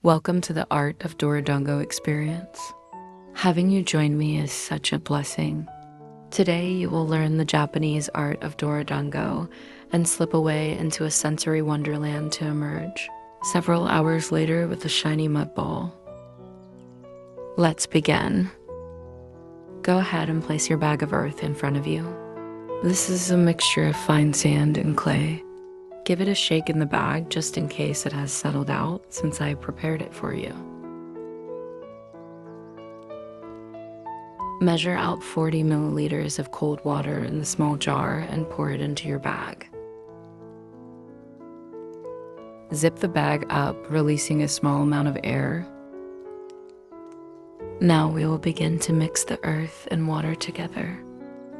Welcome to the Art of Dorodongo experience. Having you join me is such a blessing. Today you will learn the Japanese art of Dorodango and slip away into a sensory wonderland to emerge several hours later with a shiny mud ball. Let's begin. Go ahead and place your bag of earth in front of you. This is a mixture of fine sand and clay. Give it a shake in the bag just in case it has settled out, since I prepared it for you. Measure out 40 milliliters of cold water in the small jar and pour it into your bag. Zip the bag up, releasing a small amount of air. Now we will begin to mix the earth and water together.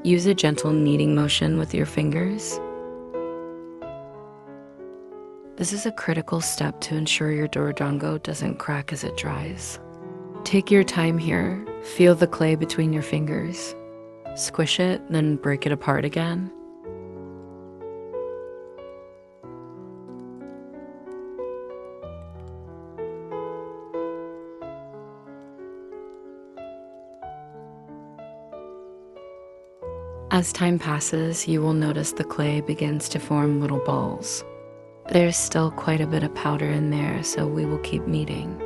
Use a gentle kneading motion with your fingers. This is a critical step to ensure your Dorodongo doesn't crack as it dries. Take your time here, feel the clay between your fingers. Squish it, then break it apart again. As time passes, you will notice the clay begins to form little balls. There's still quite a bit of powder in there, so we will keep kneading.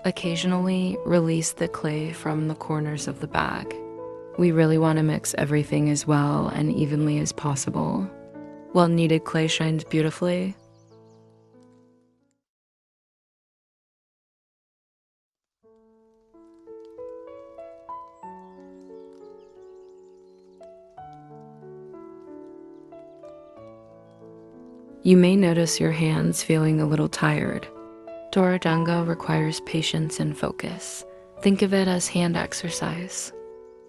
Occasionally, release the clay from the corners of the bag. We really want to mix everything as well and evenly as possible. Well kneaded clay shines beautifully. You may notice your hands feeling a little tired. Dorodango requires patience and focus. Think of it as hand exercise.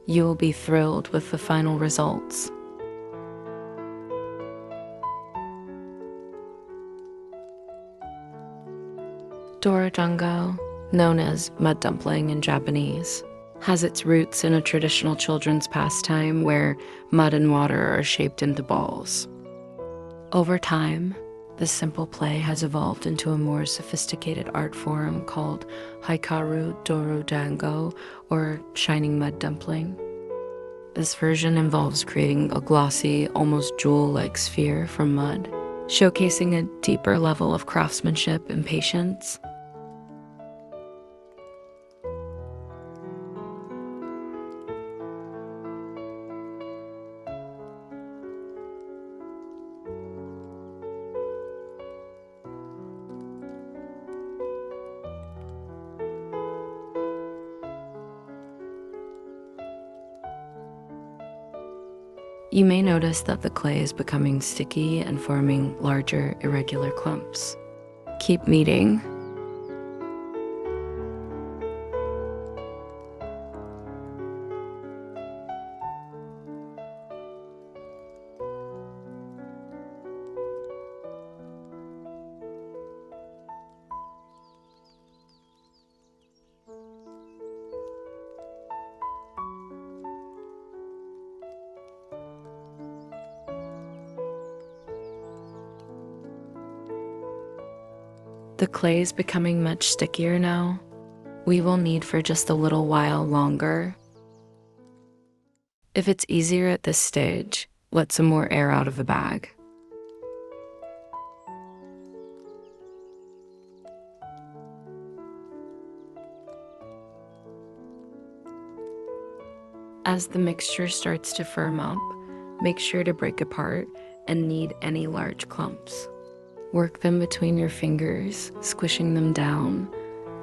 You will be thrilled with the final results. Dorodongo, known as mud dumpling in Japanese, has its roots in a traditional children's pastime where mud and water are shaped into balls. Over time, this simple play has evolved into a more sophisticated art form called Hikaru Dorodango, or shining mud dumpling. This version involves creating a glossy, almost jewel-like sphere from mud, showcasing a deeper level of craftsmanship and patience. You may notice that the clay is becoming sticky and forming larger, irregular clumps. Keep kneading. The clay is becoming much stickier now. We will knead for just a little while longer. If it's easier at this stage, let some more air out of the bag. As the mixture starts to firm up, make sure to break apart and knead any large clumps. Work them between your fingers, squishing them down,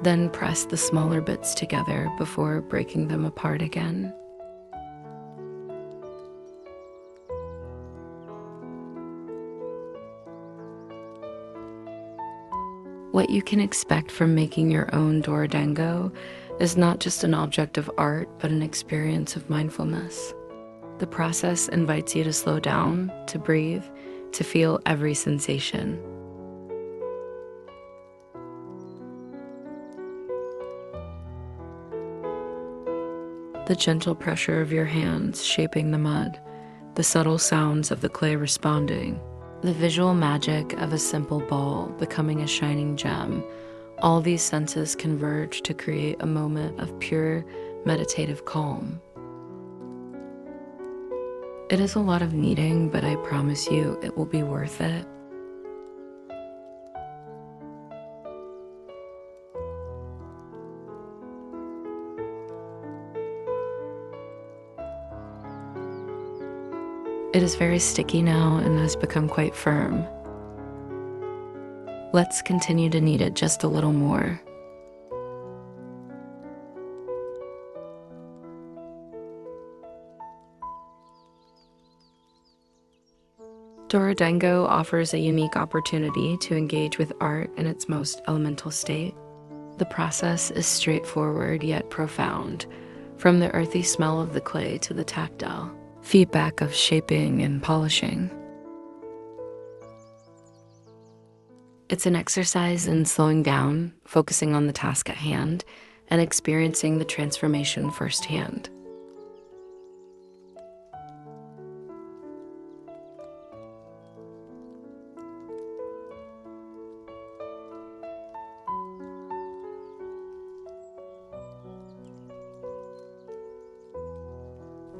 then press the smaller bits together before breaking them apart again. What you can expect from making your own Dorodango is not just an object of art, but an experience of mindfulness. The process invites you to slow down, to breathe, to feel every sensation. The gentle pressure of your hands shaping the mud, the subtle sounds of the clay responding, the visual magic of a simple ball becoming a shining gem, all these senses converge to create a moment of pure meditative calm. It is a lot of kneading, but I promise you it will be worth it. It is very sticky now and has become quite firm. Let's continue to knead it just a little more. Dorodango offers a unique opportunity to engage with art in its most elemental state. The process is straightforward yet profound, from the earthy smell of the clay to the tactile feedback of shaping and polishing. It's an exercise in slowing down, focusing on the task at hand, and experiencing the transformation firsthand.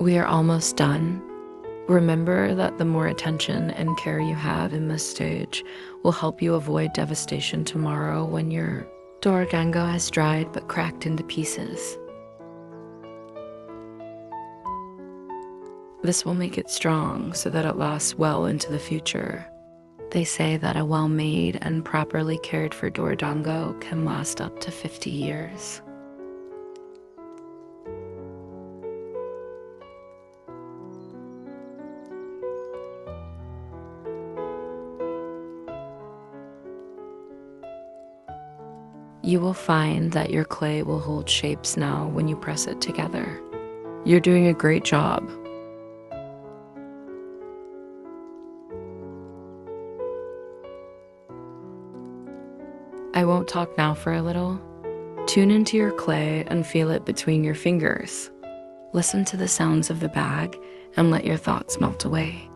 We are almost done. Remember that the more attention and care you have in this stage will help you avoid devastation tomorrow when your Dorodango has dried but cracked into pieces. This will make it strong so that it lasts well into the future. They say that a well-made and properly cared for Dorodongo can last up to 50 years. You will find that your clay will hold shapes now when you press it together. You're doing a great job. I won't talk now for a little. Tune into your clay and feel it between your fingers. Listen to the sounds of the bag and let your thoughts melt away.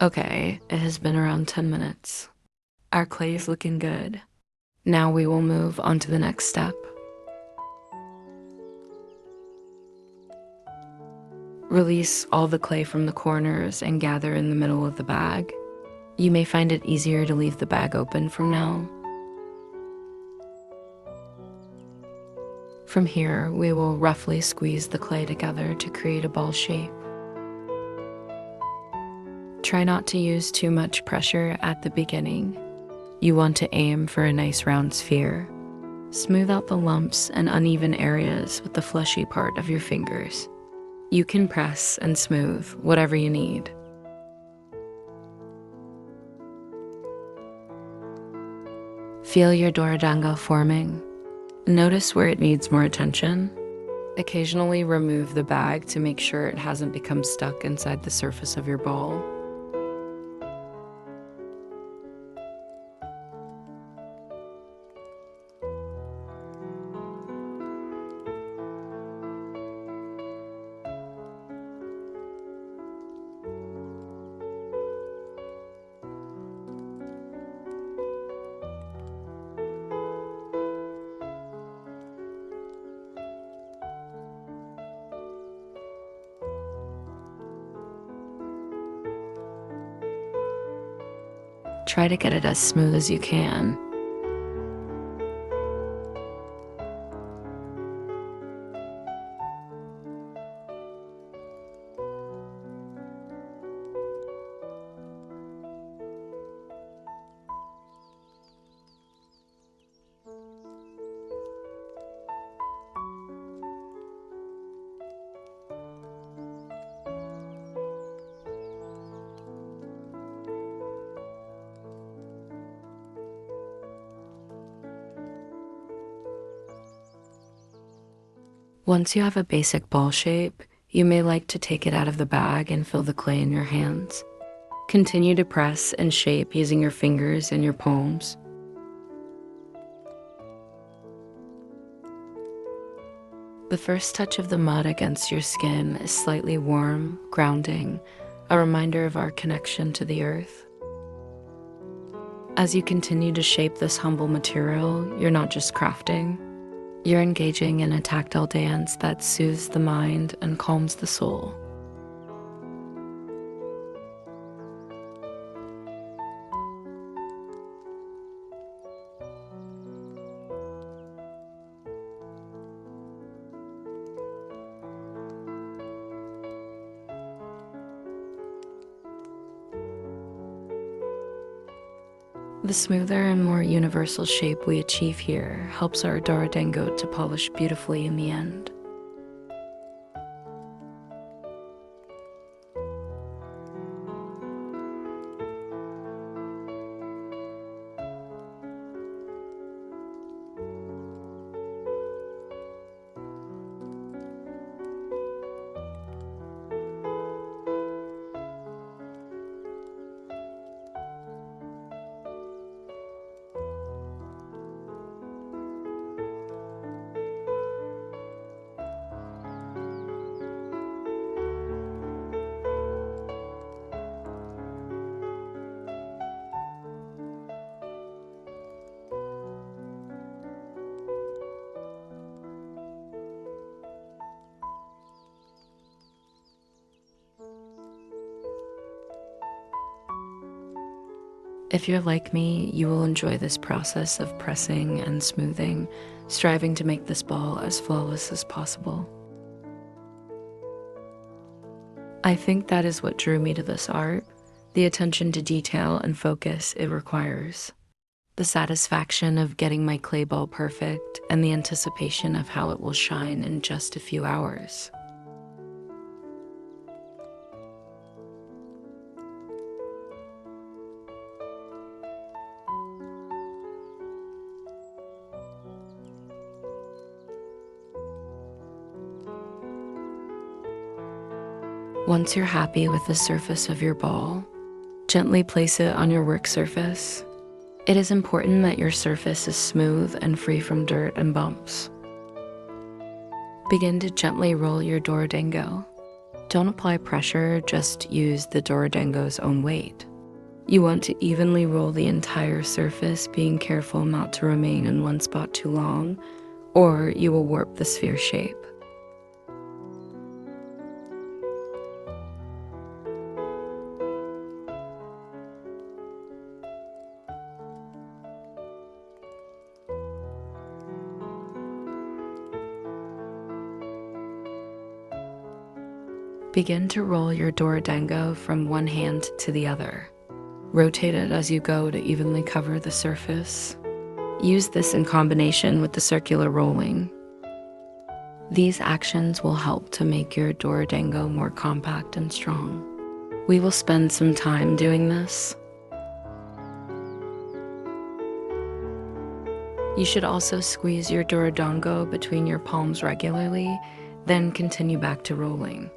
Okay, it has been around 10 minutes. Our clay is looking good. Now we will move on to the next step. Release all the clay from the corners and gather in the middle of the bag. You may find it easier to leave the bag open from now. From here, we will roughly squeeze the clay together to create a ball shape. Try not to use too much pressure at the beginning. You want to aim for a nice round sphere. Smooth out the lumps and uneven areas with the fleshy part of your fingers. You can press and smooth whatever you need. Feel your Dorodango forming. Notice where it needs more attention. Occasionally remove the bag to make sure it hasn't become stuck inside the surface of your ball. Try to get it as smooth as you can. Once you have a basic ball shape, you may like to take it out of the bag and feel the clay in your hands. Continue to press and shape using your fingers and your palms. The first touch of the mud against your skin is slightly warm, grounding, a reminder of our connection to the earth. As you continue to shape this humble material, you're not just crafting. You're engaging in a tactile dance that soothes the mind and calms the soul. The smoother and more universal shape we achieve here helps our Dorodango to polish beautifully in the end. If you're like me, you will enjoy this process of pressing and smoothing, striving to make this ball as flawless as possible. I think that is what drew me to this art, the attention to detail and focus it requires. The satisfaction of getting my clay ball perfect and the anticipation of how it will shine in just a few hours. Once you're happy with the surface of your ball, gently place it on your work surface. It is important that your surface is smooth and free from dirt and bumps. Begin to gently roll your Dorodango. Don't apply pressure, just use the Dorodango's own weight. You want to evenly roll the entire surface, being careful not to remain in one spot too long, or you will warp the sphere shape. Begin to roll your Dorodango from one hand to the other. Rotate it as you go to evenly cover the surface. Use this in combination with the circular rolling. These actions will help to make your Dorodango more compact and strong. We will spend some time doing this. You should also squeeze your Dorodongo between your palms regularly, then continue back to rolling.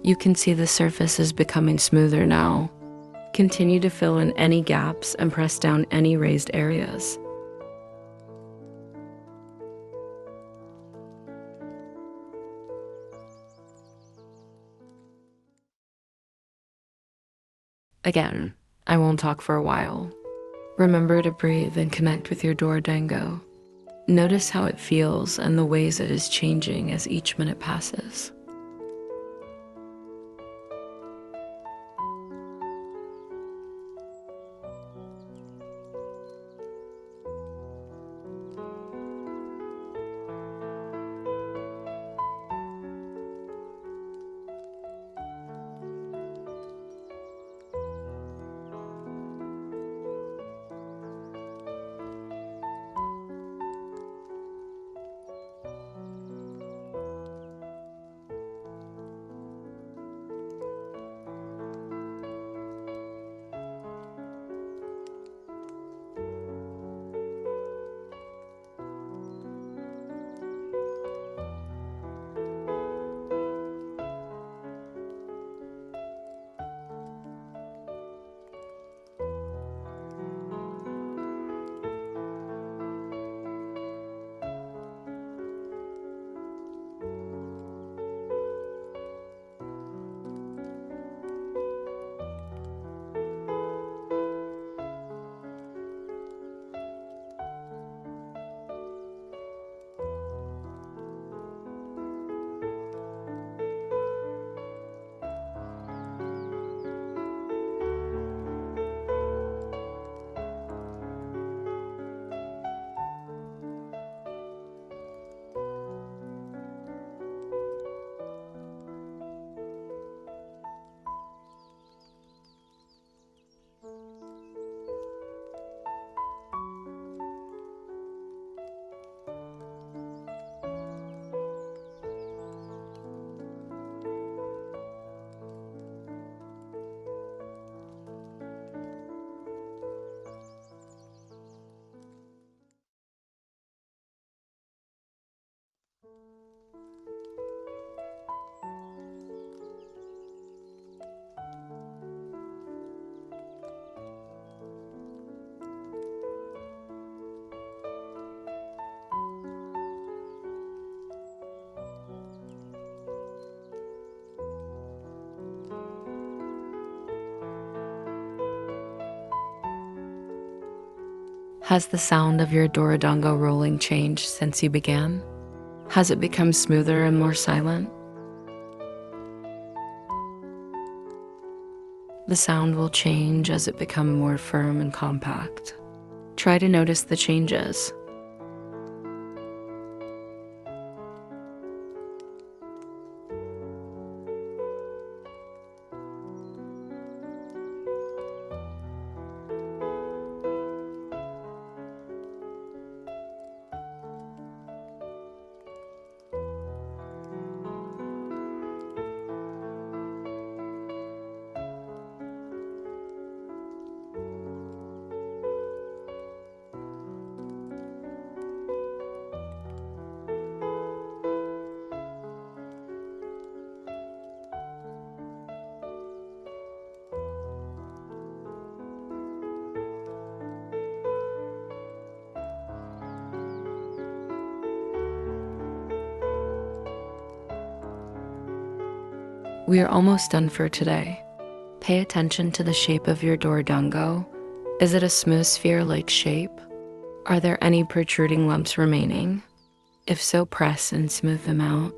You can see the surface is becoming smoother now. Continue to fill in any gaps and press down any raised areas. Again, I won't talk for a while. Remember to breathe and connect with your Dorodango. Notice how it feels and the ways it is changing as each minute passes. Has the sound of your Dorodango rolling changed since you began? Has it become smoother and more silent? The sound will change as it becomes more firm and compact. Try to notice the changes. We are almost done for today. Pay attention to the shape of your Dorodango. Is it a smooth sphere-like shape? Are there any protruding lumps remaining? If so, press and smooth them out.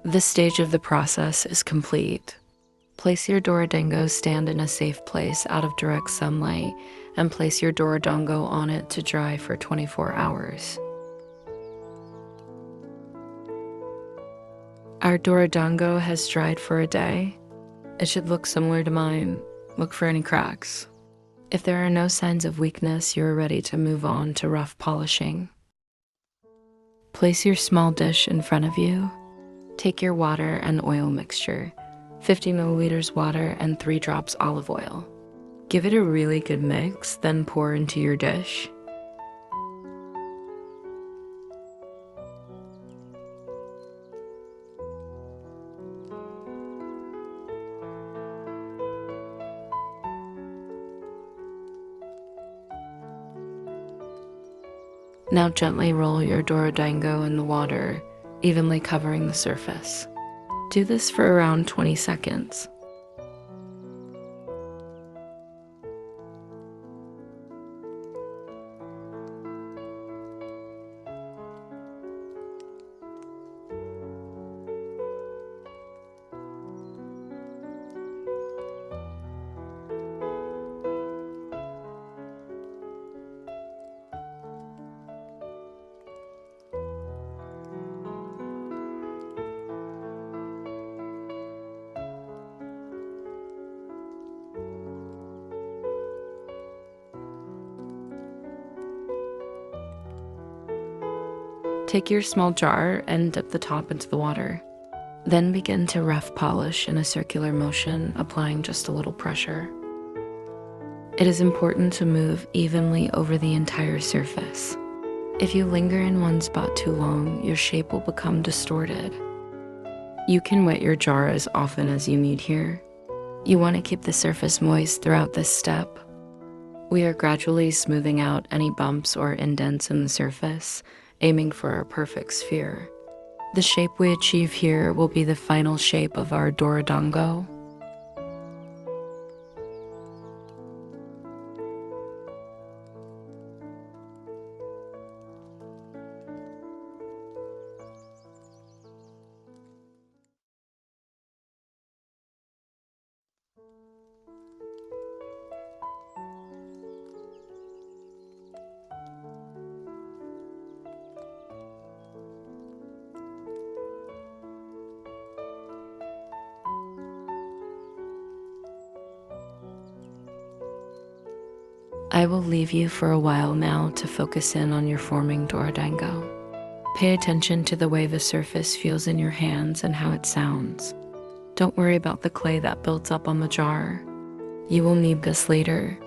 This stage of the process is complete. Place your Dorodango stand in a safe place out of direct sunlight and place your Dorodongo on it to dry for 24 hours. Our Dorodongo has dried for a day. It should look similar to mine. Look for any cracks. If there are no signs of weakness, you're ready to move on to rough polishing. Place your small dish in front of you. Take your water and oil mixture, 50 milliliters water and 3 drops olive oil. Give it a really good mix, then pour into your dish. Now gently roll your Dorodango in the water, evenly covering the surface. Do this for around 20 seconds. Take your small jar and dip the top into the water. Then begin to rough polish in a circular motion, applying just a little pressure. It is important to move evenly over the entire surface. If you linger in one spot too long, your shape will become distorted. You can wet your jar as often as you need here. You want to keep the surface moist throughout this step. We are gradually smoothing out any bumps or indents in the surface, aiming for a perfect sphere. The shape we achieve here will be the final shape of our Dorodongo. I will leave you for a while now to focus in on your forming Dorodango. Pay attention to the way the surface feels in your hands and how it sounds. Don't worry about the clay that builds up on the jar. You will need this later.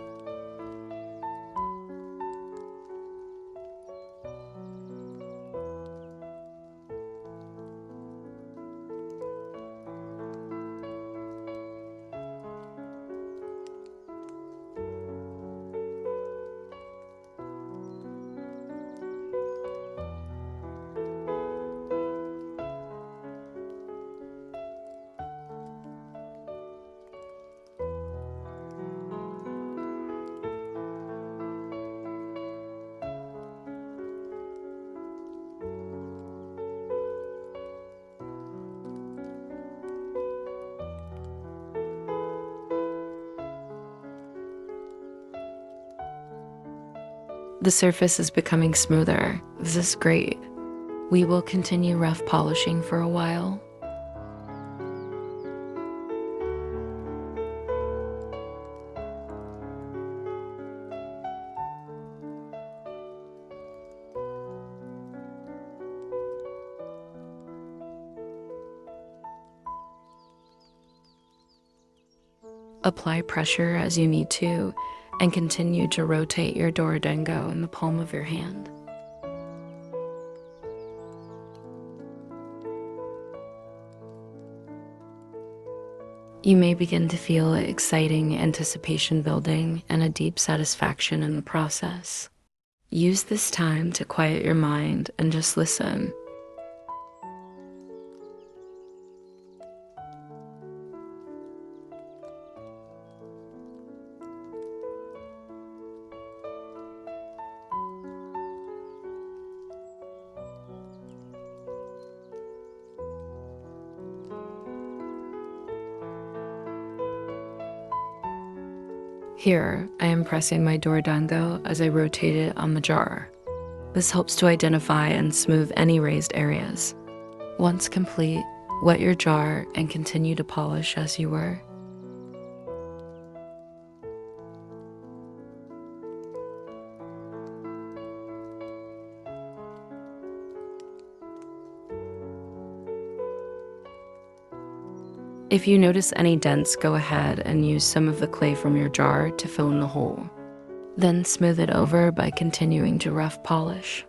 The surface is becoming smoother. This is great. We will continue rough polishing for a while. Apply pressure as you need to, and continue to rotate your Dorodango in the palm of your hand. You may begin to feel exciting anticipation building and a deep satisfaction in the process. Use this time to quiet your mind and just listen. Here, I am pressing my Dorodango as I rotate it on the jar. This helps to identify and smooth any raised areas. Once complete, wet your jar and continue to polish as you were. If you notice any dents, go ahead and use some of the clay from your jar to fill in the hole. Then smooth it over by continuing to rough polish.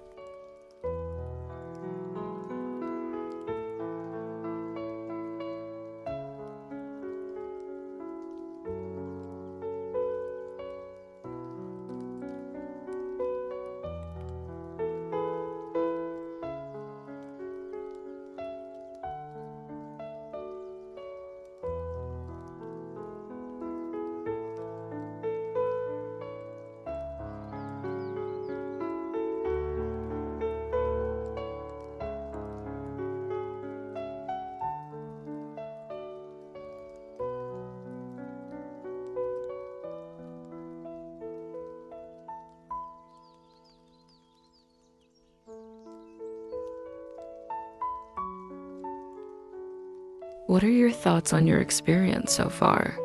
What are your thoughts on your experience so far?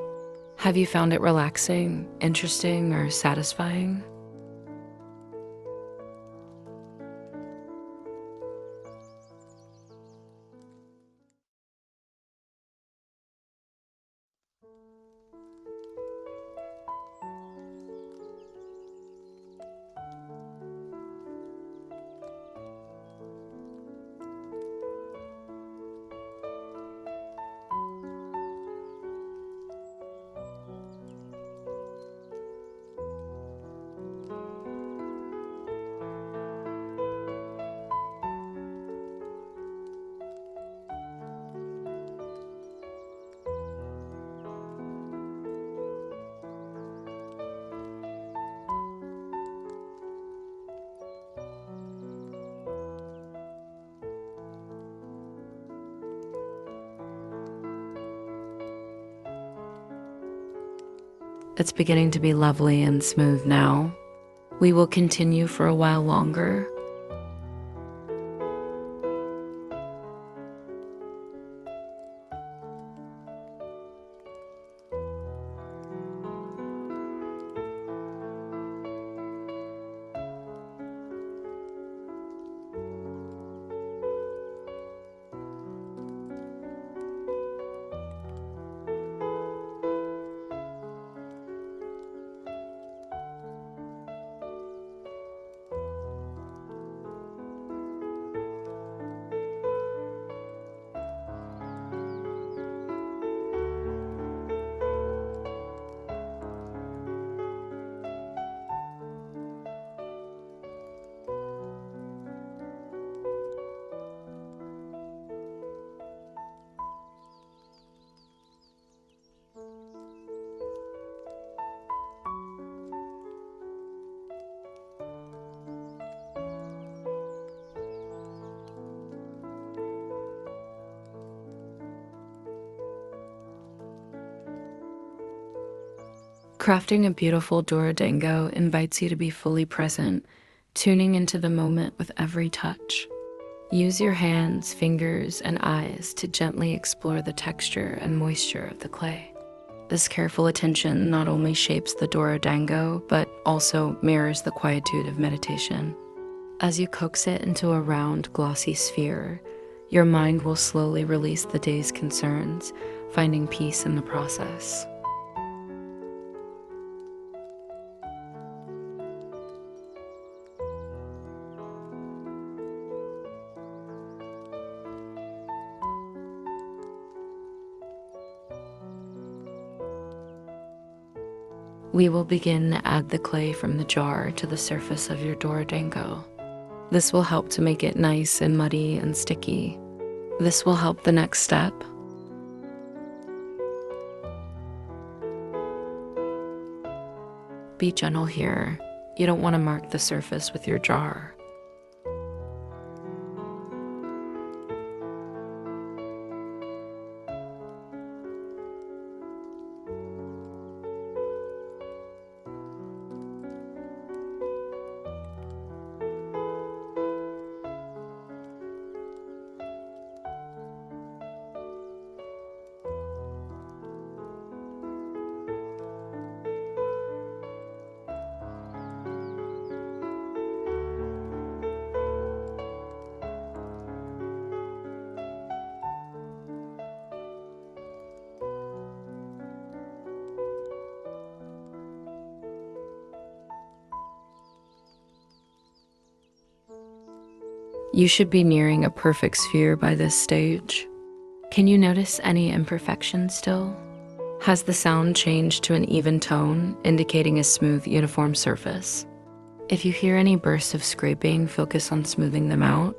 Have you found it relaxing, interesting, or satisfying? It's beginning to be lovely and smooth now. We will continue for a while longer. Crafting a beautiful Dorodango invites you to be fully present, tuning into the moment with every touch. Use your hands, fingers, and eyes to gently explore the texture and moisture of the clay. This careful attention not only shapes the Dorodango, but also mirrors the quietude of meditation. As you coax it into a round, glossy sphere, your mind will slowly release the day's concerns, finding peace in the process. We will begin to add the clay from the jar to the surface of your Dorodango. This will help to make it nice and muddy and sticky. This will help the next step. Be gentle here. You don't want to mark the surface with your jar. You should be nearing a perfect sphere by this stage. Can you notice any imperfections still? Has the sound changed to an even tone, indicating a smooth, uniform surface? If you hear any bursts of scraping, focus on smoothing them out.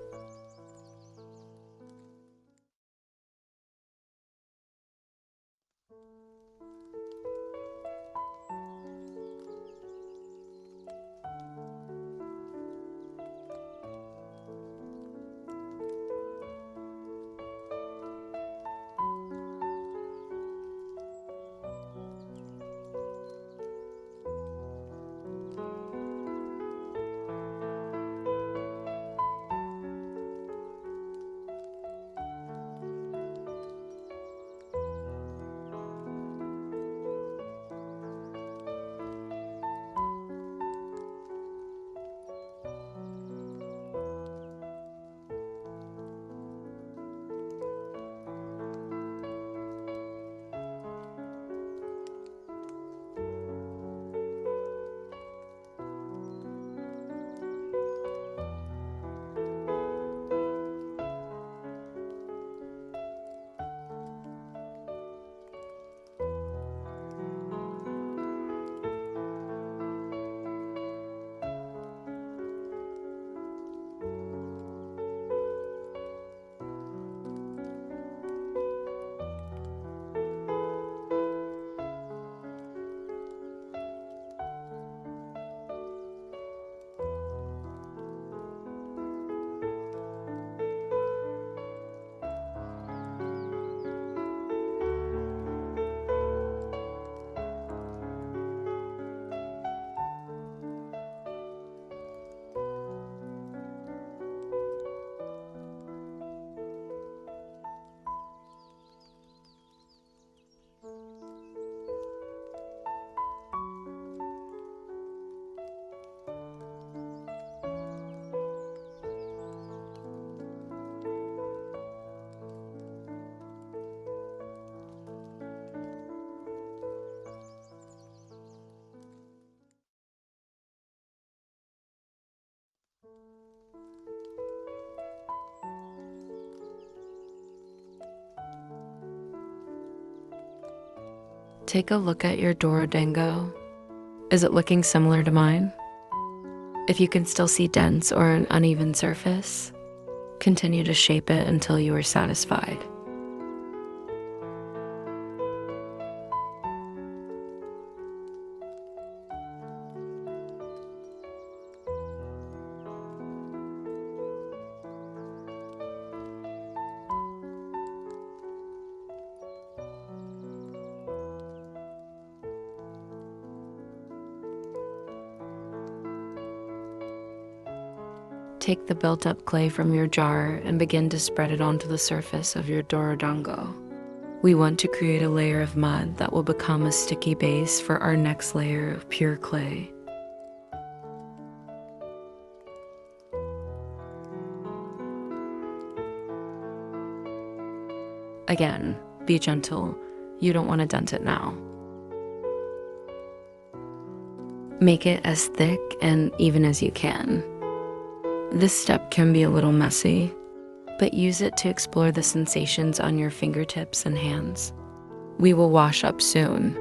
Take a look at your Dorodango. Is it looking similar to mine? If you can still see dents or an uneven surface, continue to shape it until you are satisfied. Take the built-up clay from your jar and begin to spread it onto the surface of your Dorodongo. We want to create a layer of mud that will become a sticky base for our next layer of pure clay. Again, be gentle. You don't want to dent it now. Make it as thick and even as you can. This step can be a little messy, but use it to explore the sensations on your fingertips and hands. We will wash up soon.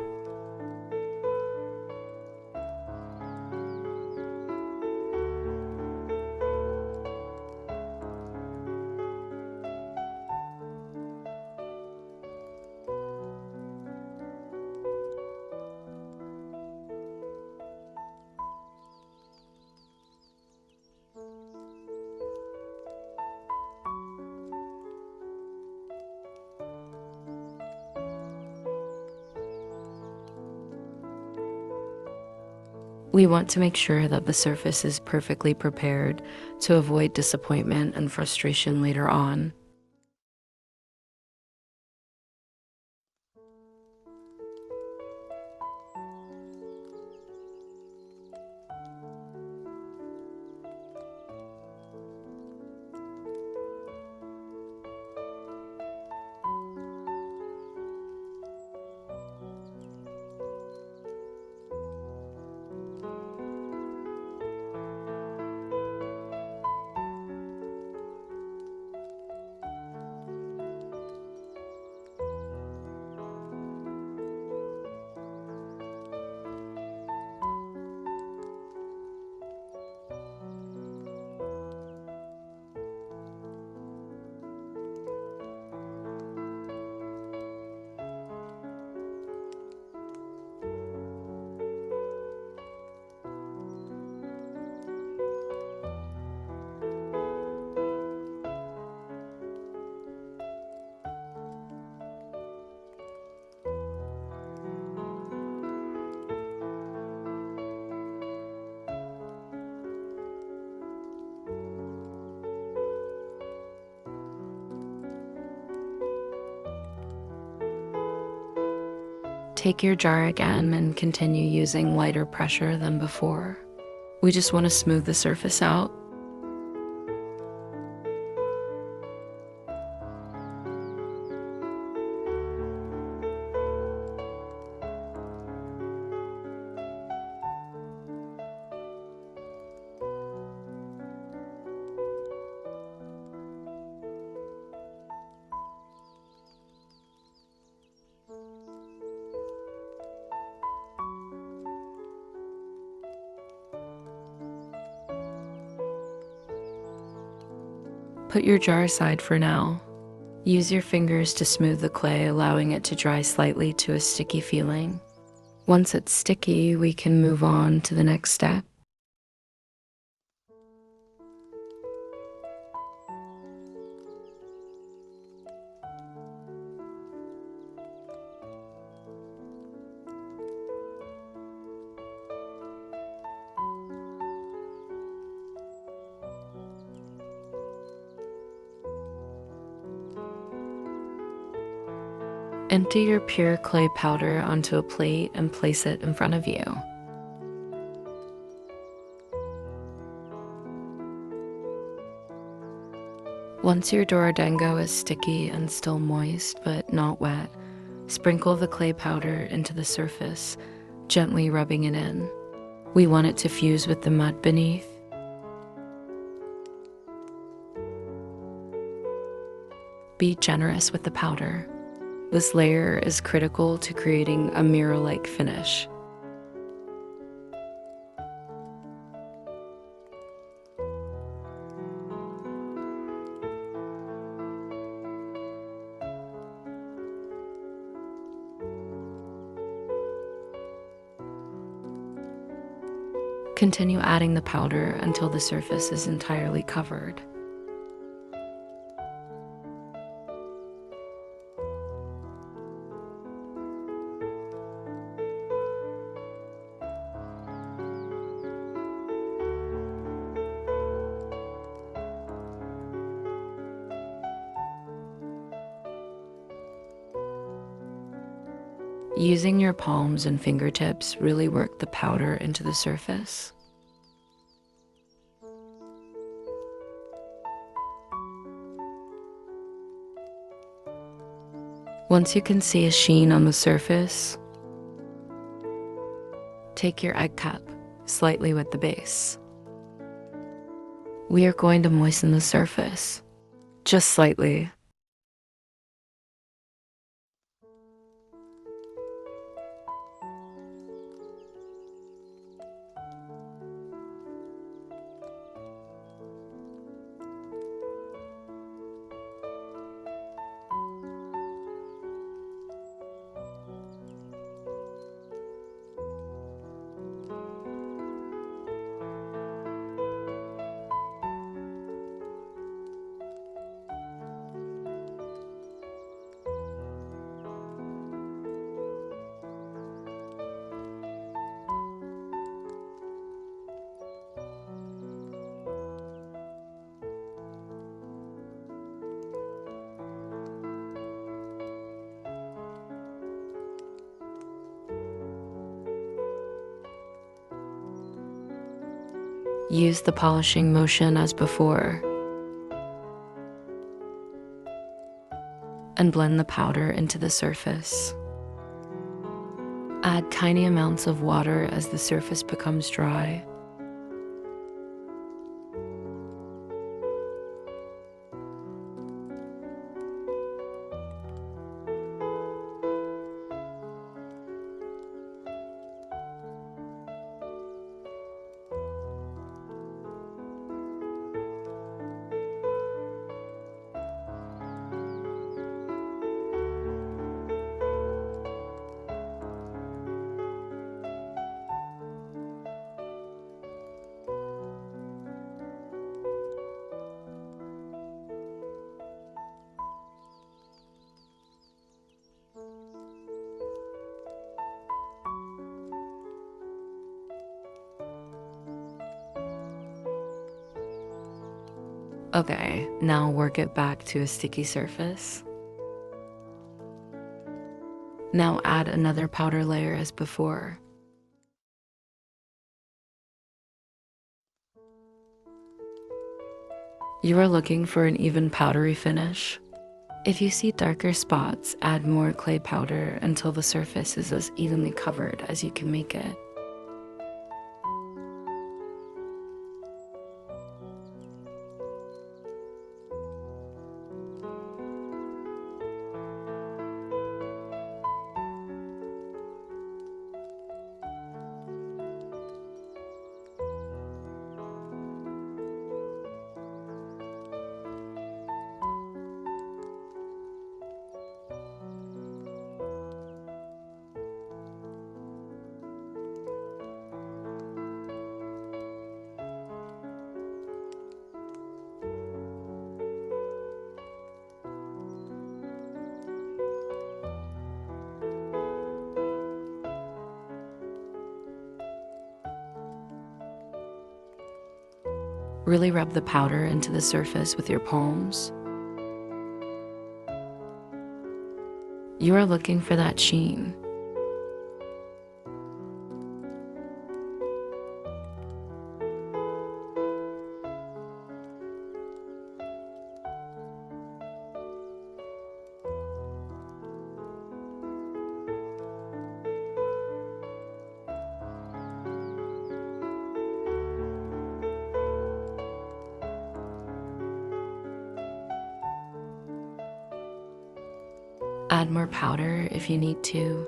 We want to make sure that the surface is perfectly prepared to avoid disappointment and frustration later on. Take your jar again and continue using lighter pressure than before. We just want to smooth the surface out. Put your jar aside for now. Use your fingers to smooth the clay, allowing it to dry slightly to a sticky feeling. Once it's sticky, we can move on to the next step. Empty your pure clay powder onto a plate and place it in front of you. Once your Dorodango is sticky and still moist but not wet, sprinkle the clay powder into the surface, gently rubbing it in. We want it to fuse with the mud beneath. Be generous with the powder. This layer is critical to creating a mirror-like finish. Continue adding the powder until the surface is entirely covered. Using your palms and fingertips, really work the powder into the surface. Once you can see a sheen on the surface, take your egg cup, slightly wet the base. We are going to moisten the surface, just slightly. Use the polishing motion as before, and blend the powder into the surface. Add tiny amounts of water as the surface becomes dry. Okay, now work it back to a sticky surface. Now add another powder layer as before. You are looking for an even powdery finish. If you see darker spots, add more clay powder until the surface is as evenly covered as you can make it. Really rub the powder into the surface with your palms. You are looking for that sheen. Add Add more powder if you need to.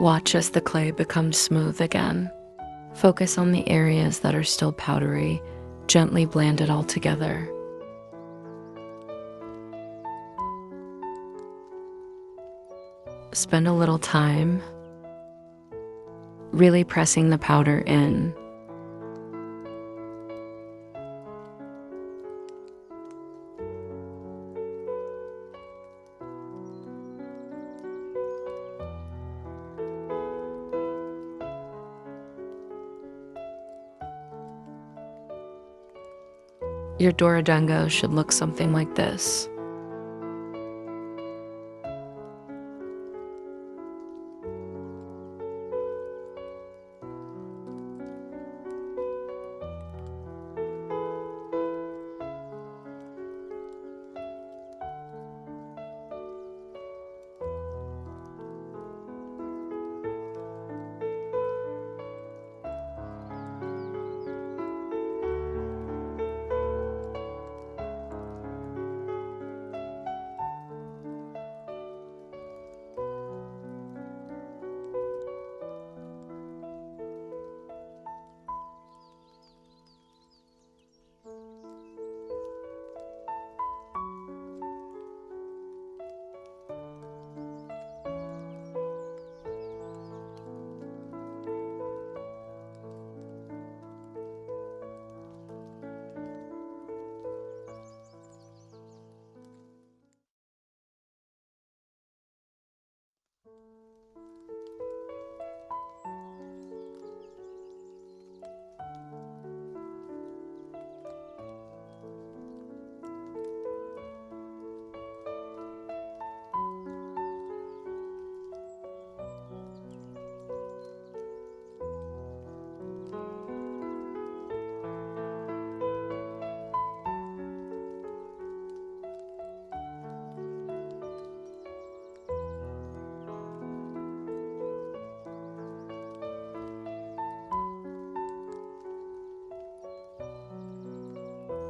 Watch as the clay becomes smooth again. Focus on the areas that are still powdery. Gently blend it all together. Spend a little time really pressing the powder in. Your Dorodango should look something like this.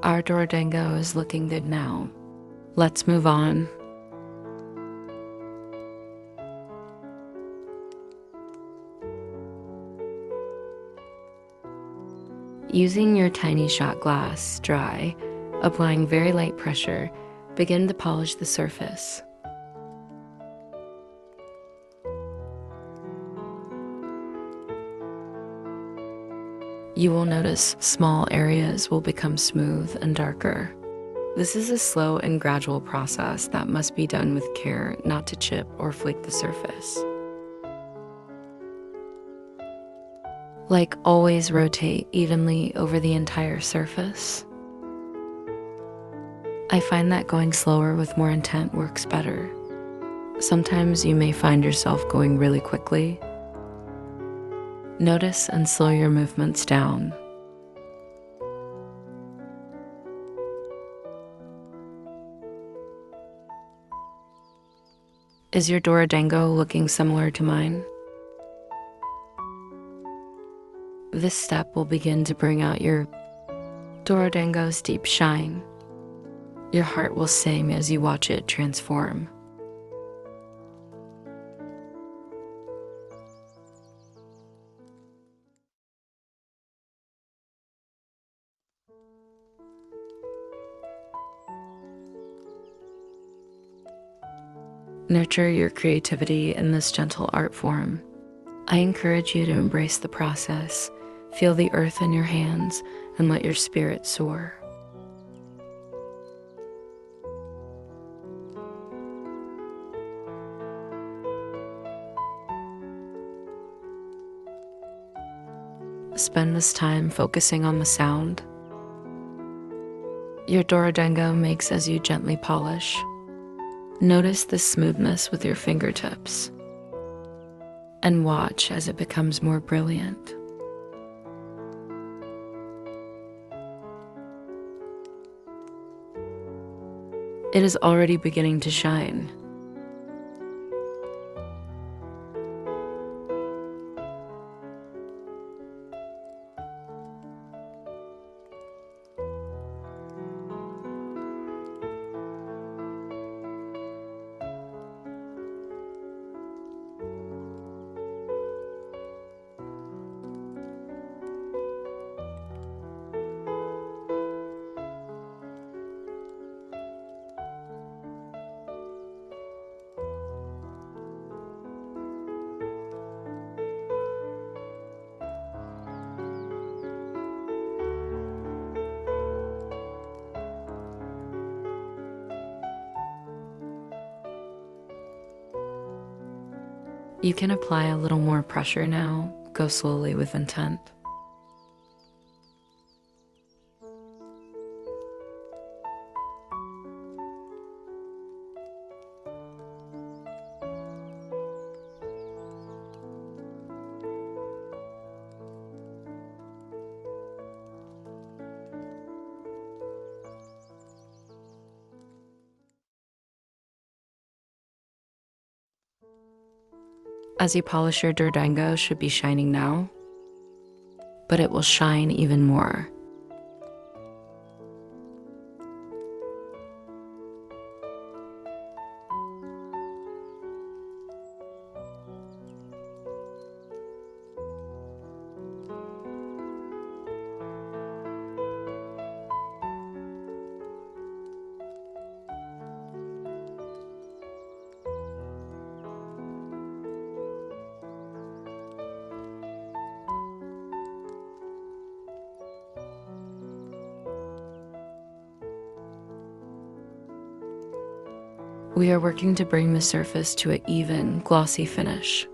Our Dorodango is looking good now. Let's move on. Using your tiny shot glass dry, applying very light pressure, begin to polish the surface. You will notice small areas will become smooth and darker. This is a slow and gradual process that must be done with care not to chip or flake the surface. Like always, rotate evenly over the entire surface. I find that going slower with more intent works better. Sometimes you may find yourself going really quickly. Notice and slow your movements down. Is your Dorodango looking similar to mine? This step will begin to bring out your Dorodango's deep shine. Your heart will sing as you watch it transform. Nurture your creativity in this gentle art form. I encourage you to embrace the process, feel the earth in your hands, and let your spirit soar. Spend this time focusing on the sound your Dorodango makes as you gently polish. Notice the smoothness with your fingertips, and watch as it becomes more brilliant. It is already beginning to shine. You can apply a little more pressure now. Go slowly with intent. As you polish your Dorodango should be shining now, but it will shine even more. We are working to bring the surface to an even, glossy finish.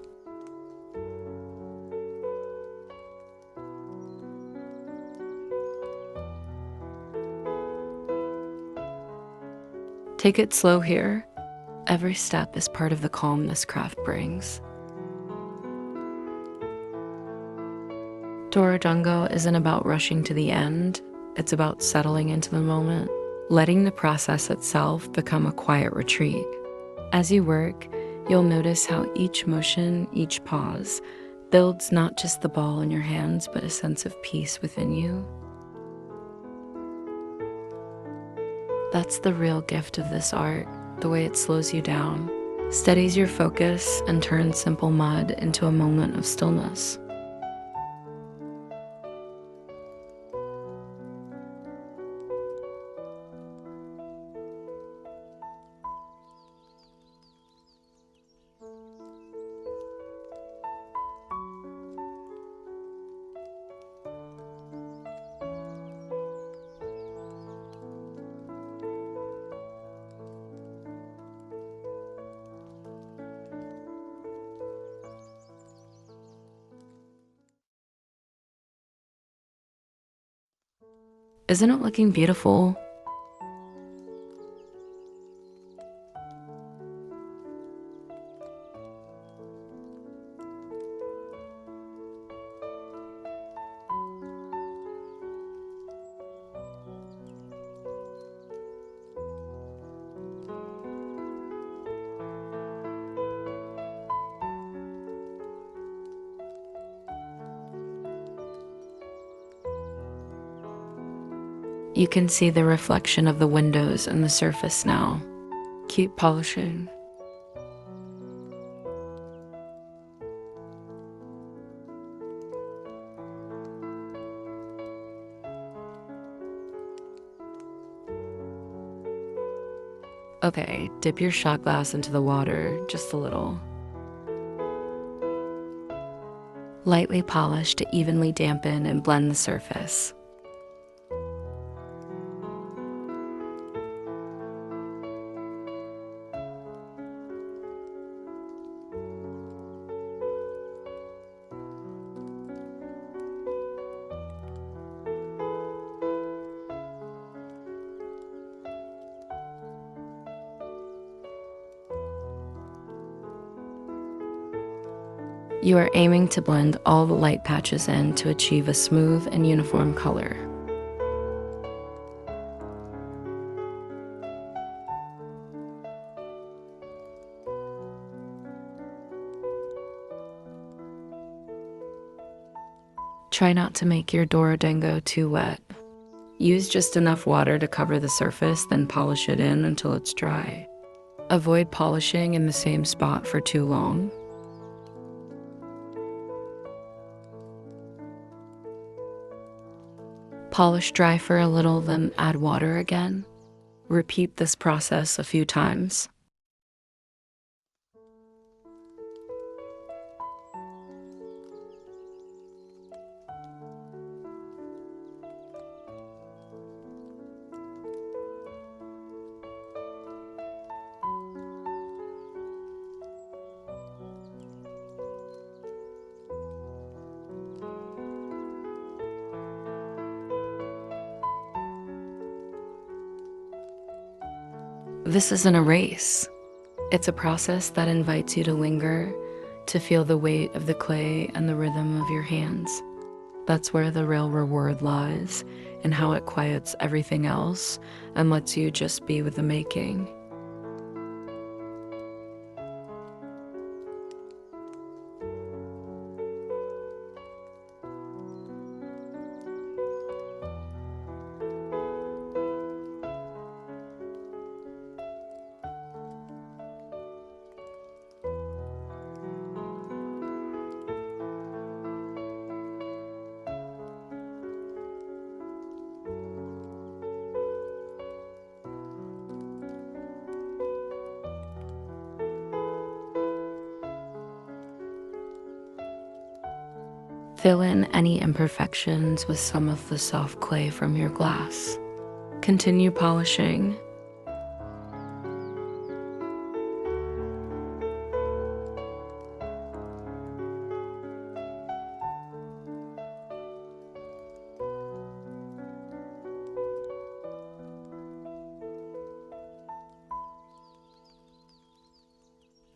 Take it slow here. Every step is part of the calm this craft brings. Dorodongo isn't about rushing to the end, it's about settling into the moment, letting the process itself become a quiet retreat. As you work, you'll notice how each motion, each pause, builds not just the ball in your hands, but a sense of peace within you. That's the real gift of this art, the way it slows you down, steadies your focus, and turns simple mud into a moment of stillness. Isn't it looking beautiful? You can see the reflection of the windows and the surface now. Keep polishing. Okay, dip your shot glass into the water, just a little. Lightly polish to evenly dampen and blend the surface. You are aiming to blend all the light patches in to achieve a smooth and uniform color. Try not to make your Dorodango too wet. Use just enough water to cover the surface, then polish it in until it's dry. Avoid polishing in the same spot for too long. Polish dry for a little, then add water again. Repeat this process a few times. This isn't a race. It's a process that invites you to linger, to feel the weight of the clay and the rhythm of your hands. That's where the real reward lies, in how it quiets everything else and lets you just be with the making. Fill in any imperfections with some of the soft clay from your glass. Continue polishing.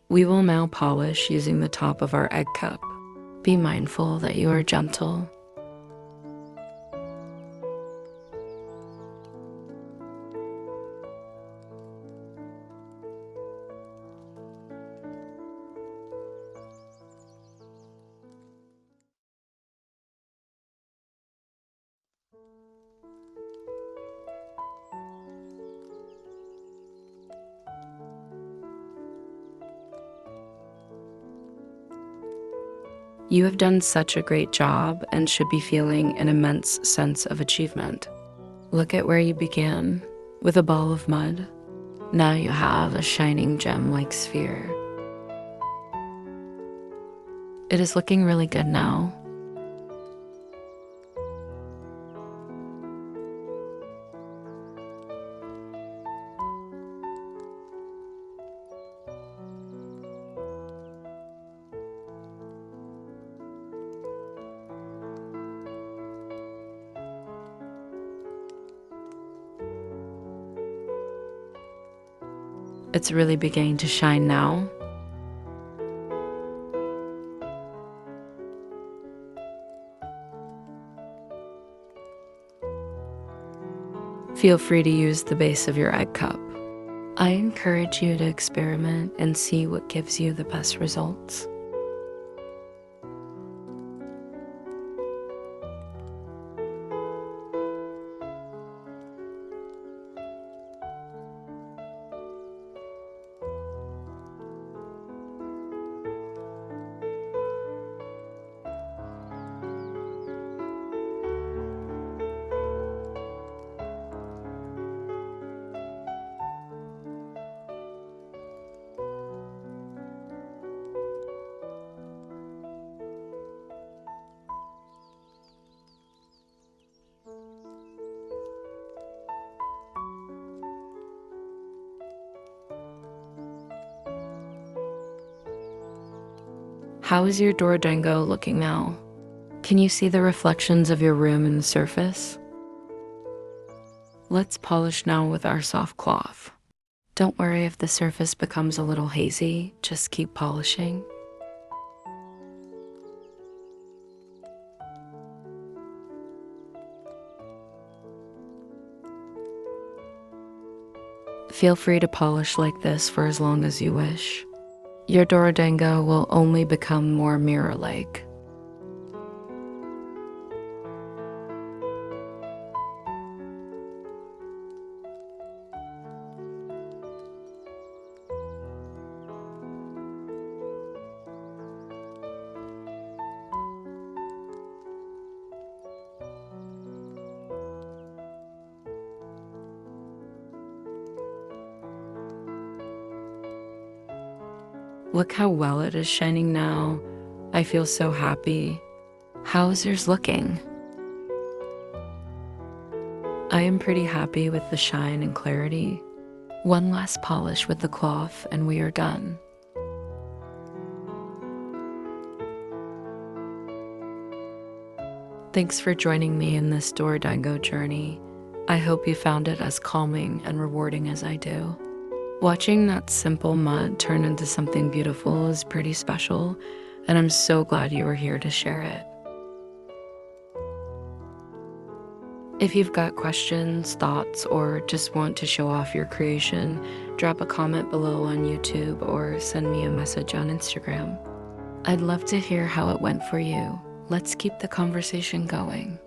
We will now polish using the top of our egg cup. Be mindful that you are gentle. You have done such a great job and should be feeling an immense sense of achievement. Look at where you began, with a ball of mud. Now you have a shining gem-like sphere. It is looking really good now. It's really beginning to shine now. Feel free to use the base of your egg cup. I encourage you to experiment and see what gives you the best results. How is your Dorodango looking now? Can you see the reflections of your room in the surface? Let's polish now with our soft cloth. Don't worry if the surface becomes a little hazy, just keep polishing. Feel free to polish like this for as long as you wish. Your Dorodango will only become more mirror-like. Look how well it is shining now. I feel so happy. How is yours looking? I am pretty happy with the shine and clarity. One last polish with the cloth and we are done. Thanks for joining me in this Dorodango journey. I hope you found it as calming and rewarding as I do. Watching that simple mud turn into something beautiful is pretty special, and I'm so glad you were here to share it. If you've got questions, thoughts, or just want to show off your creation, drop a comment below on YouTube or send me a message on Instagram. I'd love to hear how it went for you. Let's keep the conversation going.